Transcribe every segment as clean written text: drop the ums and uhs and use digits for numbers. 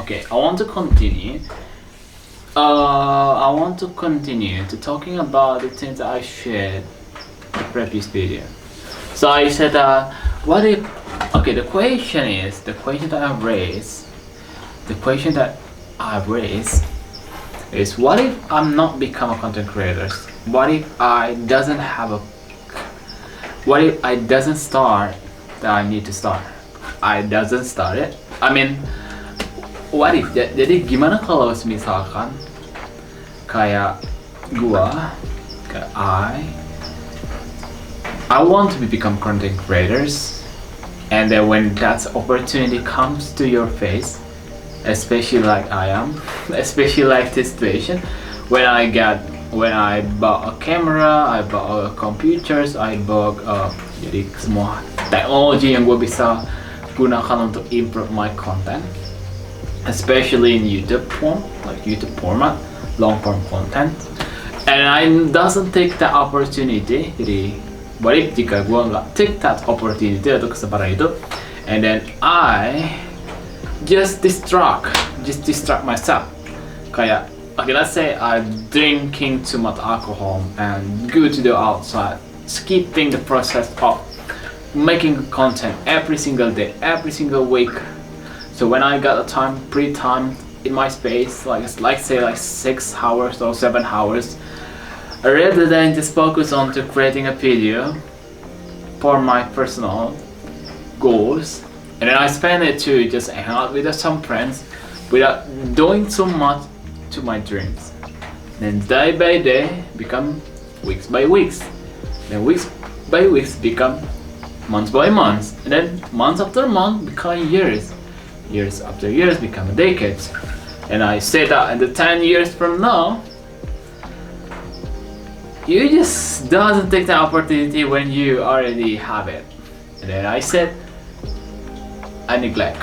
okay, I want to continue. I want to continue to talking about the things that I shared in the previous video. So I said that what if, okay, the question that I raised is what if I'm not become a content creator? What if I doesn't start that I need to start? I doesn't start it. I mean, what if? Jadi gimana kalau misalkan kayak gua, kayak I want to become content creators, and then when that opportunity comes to your face, especially like I am, especially like this situation, when I bought a camera, I bought computers, I bought jadi semua teknologi yang gue bisa gunakan untuk improve my content, especially in YouTube format, long form content, and I doesn't take that opportunity. Jadi what if jika gue nggak take that opportunity atau kesempatan itu, and then I just distract myself. Kayak, okay, let's say I'm drinking too much alcohol and go to the outside, skipping the process of making content every single day, every single week. So when I got a free time in my space, like 6 hours or 7 hours, rather than just focus on to creating a video for my personal goals, and then I spend it to just hang out with some friends without doing so much to my dreams. Then day by day become weeks by weeks, then weeks by weeks become months by months, and then months after month become years, years after years become decades. And I say that in the 10 years from now, you just doesn't take the opportunity when you already have it. And then I said I neglect.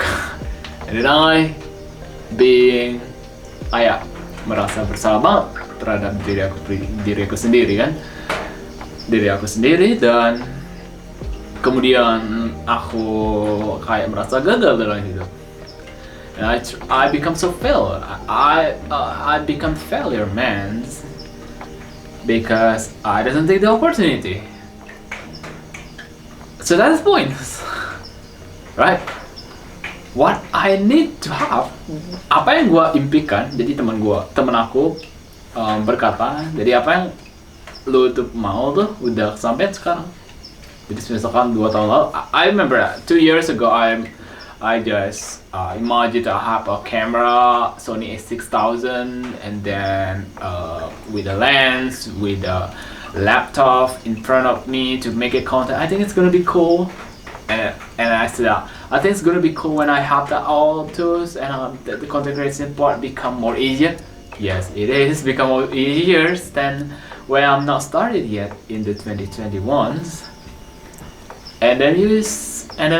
And then I merasa bersalah banget terhadap diri aku sendiri dan kemudian aku kayak merasa gagal dalam hidup. And I become so failure. I become failure, man, because I doesn't take the opportunity. So that's the point, right? What I need to have, apa yang gue impikan. Jadi teman aku berkata, jadi apa yang lu tuh mau tuh udah sampai sekarang. Jadi misalkan 2 tahun lalu, I remember that 2 years ago I just imagined I have a camera, Sony A6000, and then with a lens, with a laptop in front of me to make a content. I think it's gonna be cool, and I said I think it's gonna be cool when I have all tools and the content creation part become more easier. Yes, it is become more easier than when I'm not started yet in the 2021s. And then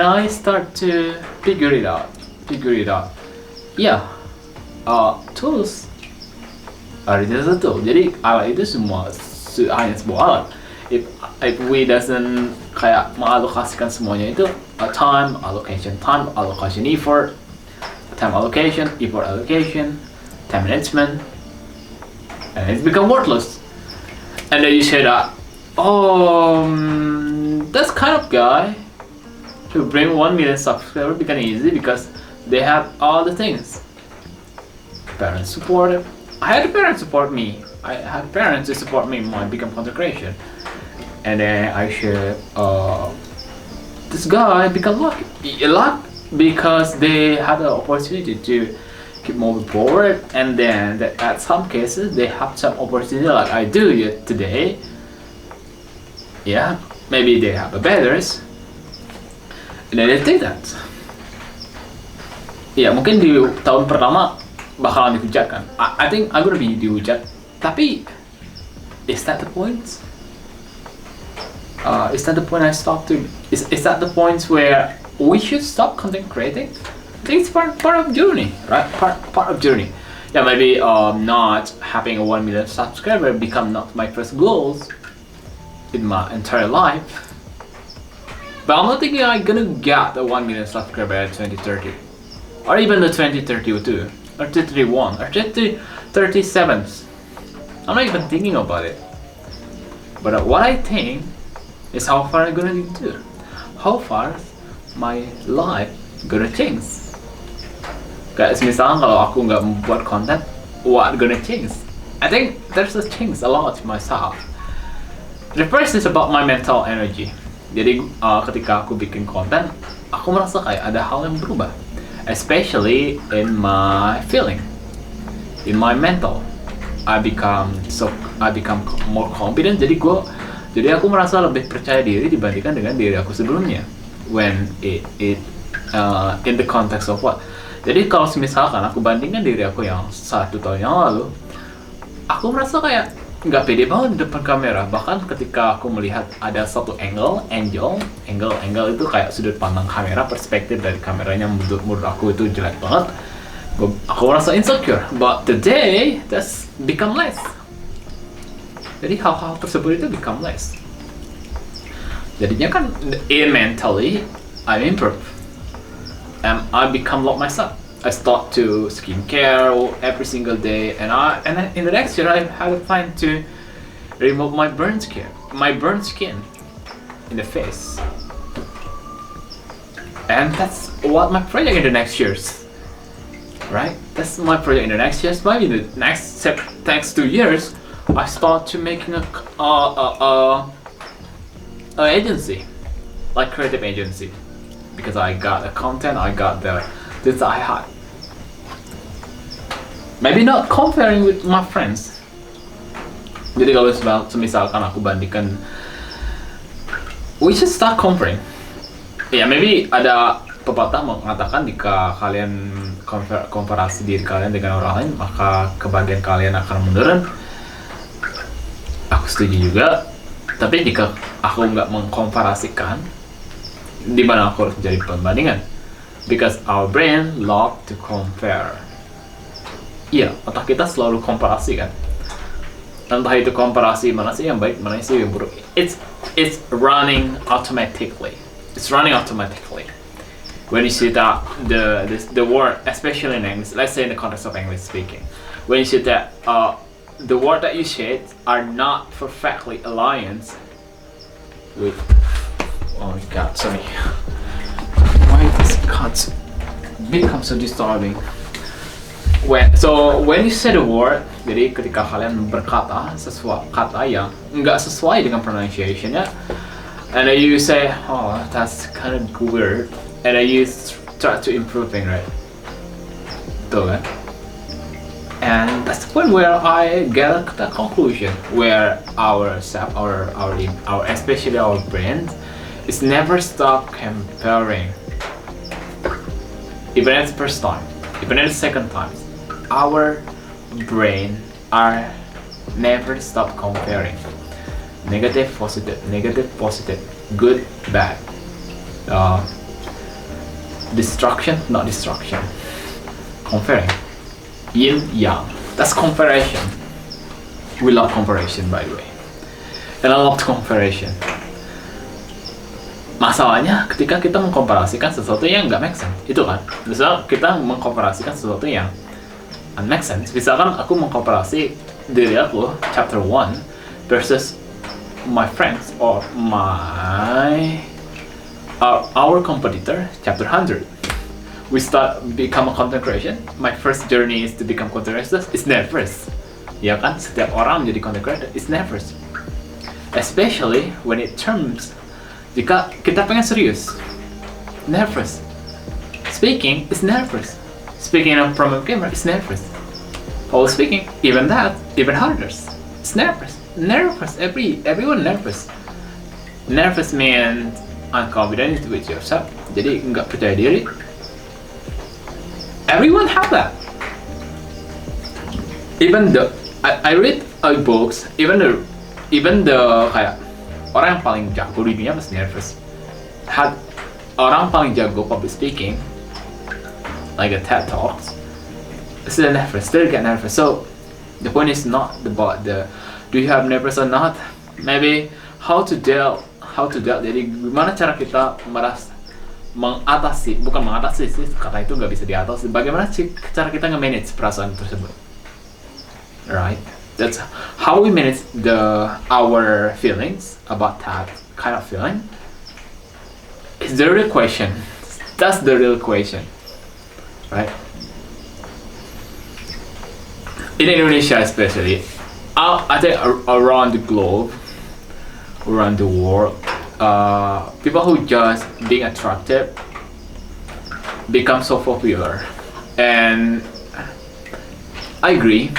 I start to figure it out. Yeah, tools are just a tool. Jadi alat itu semua hanya sebuah alat. If we doesn't kayak mengalokasikan semuanya itu time allocation, effort, time allocation, effort allocation, time management, and it's become worthless. And then you say that, that's kind of guy to bring 1 million subscribers become easy because they have all the things. Parents supported. I had parents support me. I had parents to support me when I become content creation. And then I share this guy become lucky because they had the opportunity to keep moving forward, and then at some cases they have some opportunity like I do today. Yeah, maybe they have a betters, and then they take that. Ya, mungkin di tahun pertama bakalan dihujatkan. I think I'm gonna be dihujat. Tapi is that the point? Is that the point I stop to? Is that the point where we should stop content creating? I think it's part of journey, right? Part of journey. Yeah, maybe not having a 1 million subscriber become not my first goals in my entire life. But I'm not thinking I'm gonna get the 1 million subscriber at 2030. or even the 2032 or 2031 or 2037. I'm not even thinking about it. But what I think is how far I'm gonna do, how far my life gonna change. Kayak misalnya kalau aku nggak membuat konten, what gonna change? I think there's a change a lot to myself. The first is about my mental energy. Jadi ketika aku bikin konten, aku merasa kayak ada hal yang berubah, especially in my feeling, in my mental. I become more confident. Jadi aku merasa lebih percaya diri dibandingkan dengan diri aku sebelumnya. When it in the context of what? Jadi kalau misalkan aku bandingkan diri aku yang 1 tahun yang lalu, aku merasa kayak nggak pede banget di depan kamera. Bahkan ketika aku melihat ada satu angle itu kayak sudut pandang kamera, perspektif dari kameranya menurut aku itu jelek banget. Aku merasa insecure. But today, that's become less. Jadi hal-hal tersebut itu become less. Jadinya kan, mentally, I improve. And I become like myself. I start to skincare every single day, and in the next year I had a plan to remove my burnt skin in the face. And that's what my project in the next years. Right? That's my project in the next years. Maybe in the next 2 years, I start to making a agency, like creative agency, because I got the content, I got the this I had. Maybe not comparing with my friends. Jadi kalau misalkan aku bandingkan, we should start comparing. Maybe ada pepatah mengatakan jika kalian komparasi diri kalian dengan orang lain, maka kebahagiaan kalian akan menurun. Aku setuju juga. Tapi jika aku nggak mengkomparasikan, di mana aku harus menjadi pembandingan? Because our brain love to compare. Iya, otak kita selalu komparasi kan. Entah itu komparasi mana sih yang baik, mana sih yang buruk. It's running automatically. It's running automatically. When you see that the word, especially in English, let's say in the context of English speaking, when you see that the word that you said are not perfectly aligned with, oh my god, sorry, why this cuts become so disturbing. When you say the word, jadi ketika kalian berkata sesuatu kata yang nggak sesuai dengan pronunciation-nya, and then you say, oh that's kind of weird, and then you try to improving, right? Tuh kan? And that's the point where I get the conclusion where our especially our brain is never stop comparing. Even at the first time, even at the second time, our brain are never stop comparing. Negative, positive, good, bad. Destruction, not destruction. Comparing. Yin, yang. That's comparison. We love comparison, by the way. And I love comparison. Masalahnya ketika kita mengkomparasikan sesuatu yang nggak make sense, itu kan. Misalnya kita mengkomparasikan sesuatu yang make sense. Misalkan aku mengkomparasi diri aku chapter 1 versus my friends or our competitor chapter 100. We start become a content creation. My first journey is to become content creator. It's nervous, ya kan? Setiap orang menjadi content creator is nervous, especially when it terms jika kita pengen serius, nervous. Speaking is nervous. Speaking in front of camera is nervous. Public speaking, even harder. It's nervous. Everyone nervous. Nervous means unconfident with yourself. Jadi nggak percaya diri. Everyone have that. Even I read books. Even the kayak orang yang paling jago di dunia pasti nervous. Orang paling jago public speaking, like a TED Talks, still get nervous. So the point is not about do you have nervous or not. Maybe how to deal. Jadi gimana cara kita bukan mengatasi sih, karena itu nggak bisa diatasi. Bagaimana sih cara kita nge-manage perasaan tersebut, right? That's how we manage our feelings about that kind of feeling. It's the real question. That's the real question, right? In Indonesia especially, I think around the globe, around the world, people who just being attractive become so popular, and I agree.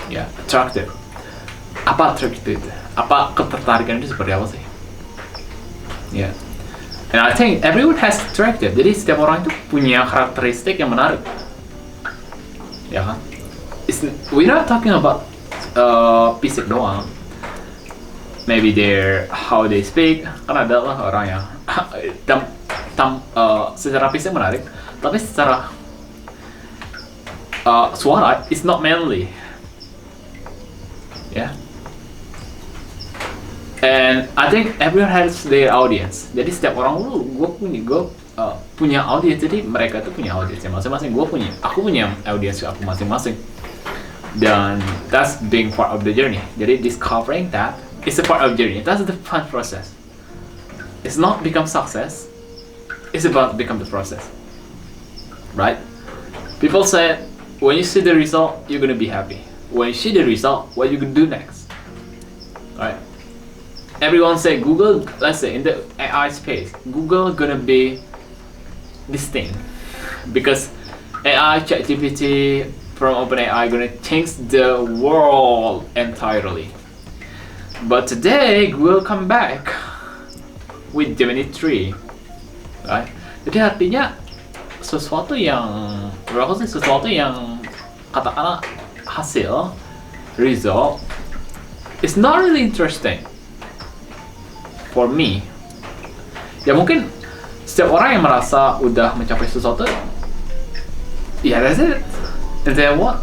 Yeah, attractive. Apa attractive? Apa ketertarikan itu seperti apa sih? Yeah. And I think everyone has attractive. Jadi setiap orang itu punya karakteristik yang menarik, ya kan? We're not talking about fisik doang. Maybe how they speak, kan ada lah orang yang secara fisik menarik, tapi secara suara it's not manly, yeah. And I think everyone has their audience. Jadi setiap orang gue punya audience. Jadi mereka tuh punya audience masing-masing. Aku punya audience aku masing-masing. Dan that's being part of the journey. Jadi discovering that is a part of the journey. That's the fun process. It's not become success. It's about become the process, right? People say when you see the result, you're gonna be happy. When you see the result, what you gonna do next, right? Everyone say Google, let's say in the AI space, Google gonna be this thing because AI, ChatGPT from OpenAI gonna change the world entirely. But today Google come back with Gemini 3, right? Jadi artinya sesuatu yang katakanlah hasil result is not really interesting. For me, ya mungkin setiap orang yang merasa udah mencapai sesuatu, ya that's it. And then what?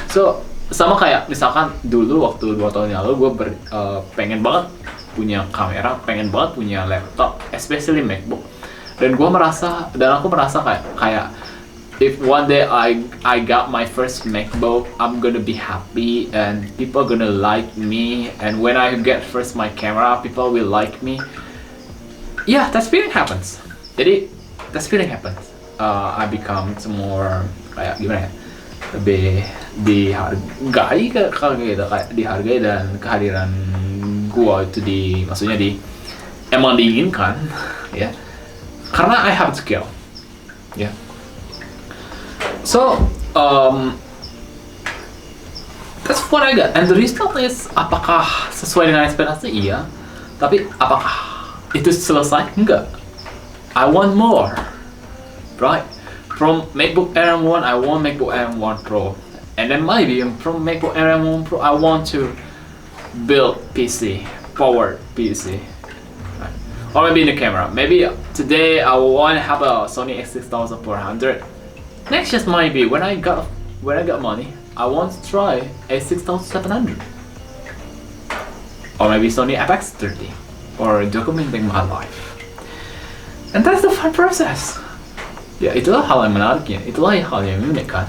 So sama kayak misalkan dulu waktu 2 tahun yang lalu gue pengen banget punya kamera, pengen banget punya laptop, especially MacBook. Dan aku merasa kayak if one day I got my first MacBook, I'm gonna be happy and people gonna like me. And when I get first my camera, people will like me. Yeah, that feeling happens. Jadi that feeling happens. I become more kayak gimana ya? Lebih dihargai kayak dihargai dan kehadiran gua itu emang diinginkan, ya. Karena I have skill, ya. Yeah. So, that's what I got. And the result is, apakah sesuai dengan ekspektasi? Iya. Tapi apakah itu selesai? Enggak. I want more, right? From MacBook Air M1, I want MacBook Air M1 Pro. And then maybe from MacBook Air M1 Pro, I want to build PC, powered PC. Right? Or maybe in the camera. Maybe today I want to have a Sony a6400. Next just might be when I got money, I want to try a 6700 or maybe Sony FX30 or documenting my life. And that's the fun process. Ya itulah hal yang menariknya, itulah hal yang unik kan.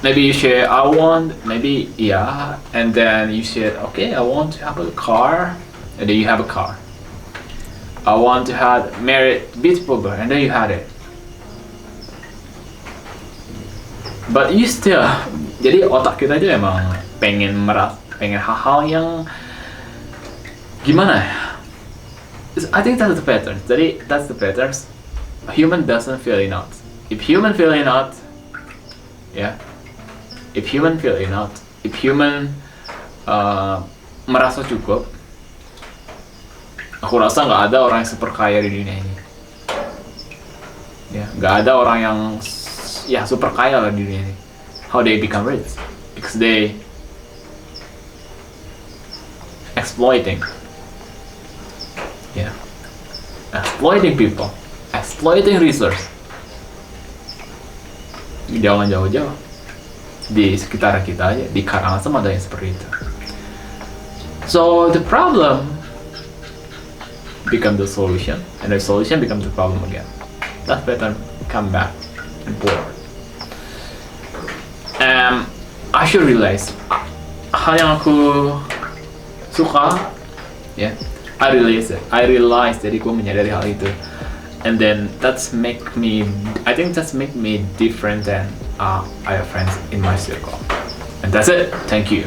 Maybe you share I want, maybe yeah, and then you share okay I want to have a car, and then you have a car. I want to have married beautiful girl, and then you had it. But you still, jadi otak kita itu emang pengen hal-hal yang gimana ya? I think that's the pattern. Jadi that's the patterns. Human doesn't feel enough. If human feel enough, yeah. If human feel enough, if human merasa cukup, aku rasa nggak ada orang yang super kaya di dunia ini. Ya, nggak ada orang yang super kaya lah di dunia ini. How they become rich? Because they exploiting. Yeah, exploiting people, exploiting resource. Jangan jauh-jauh, di sekitar kita aja, di Karangasem ada yang seperti itu. So the problem become the solution, and the solution becomes the problem again. That's better come back and forward. I should realize hal yang aku suka, yeah, I realize jadi aku menyadari hal itu, and then I think that's make me different than other friends in my circle, and that's it. Thank you.